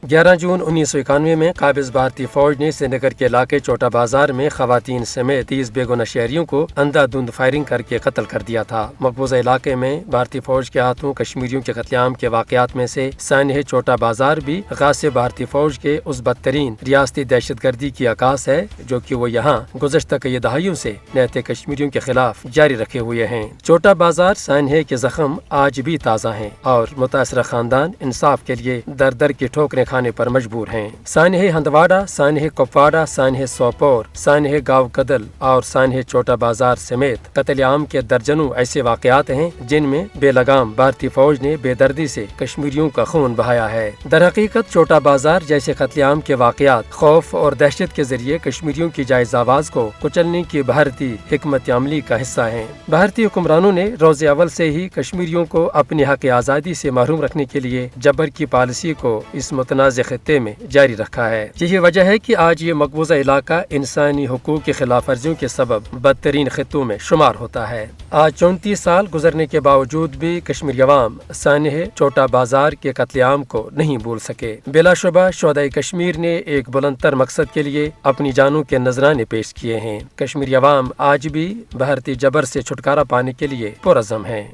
11 जून 1991 में काबिज भारतीय फौज ने श्रीनगर के इलाके छोटा बाजार में खवातीन समेत 30 बेगुनाह शहरियों को अंधाधुंध फायरिंग करके कत्ल कर दिया था। मकबूजा इलाके में भारतीय फौज के हाथों कश्मीरियों के कत्लेआम के वाकयात में से सानह छोटा बाजार भी गासिब भारतीय फौज के उस बदतरीन रियासती दहशत गर्दी की आकाश है जो कि वो यहाँ गुज़श्ता कई दहाइयों से नहते कश्मीरियों के खिलाफ जारी रखे हुए हैं। छोटा बाजार सानह के जख्म आज भी ताज़ा हैं और मुतासरा खानदान इंसाफ के लिए दर दर की ठोकरें खाने पर मजबूर हैं। सानह हंदवाड़ा, सानह कुपवाड़ा, सानह सोपोर, सानह गाँव कदल और सानह छोटा बाजार समेत कत्लेआम के दर्जनों ऐसे वाकयात हैं जिनमें बेलगाम भारतीय फौज ने बेदर्दी से कश्मीरियों का खून बहाया है। दर हकीकत छोटा बाजार जैसे कत्लेआम के वाकयात खौफ और दहशत के जरिए कश्मीरियों की जायज आवाज को कुचलने की भारतीय हिकमत अमली का हिस्सा है। भारतीय हुक्मरानों ने रोज़े अव्वल से ही कश्मीरियों को अपनी हक आज़ादी से महरूम रखने के लिए जबर की पॉलिसी को इस मुतनाज़ खित्ते में जारी रखा है। यही वजह है कि आज ये मकबूजा इलाका इंसानी हुकूक की खिलाफ वर्जियों के सबब बदतरीन खित्तों में शुमार होता है। आज 34 साल गुजरने के बावजूद भी कश्मीरी अवाम सानह छोटा बाजार के कत्लेआम को नहीं भूल सके। बिलाशुबा शोहदाए कश्मीर ने एक बुलंदतर मकसद के लिए अपनी जानों के नजराने पेश किए हैं। कश्मीरी अवाम आज भी भारतीय जबर से छुटकारा पाने के लिए पुरअज़्म है।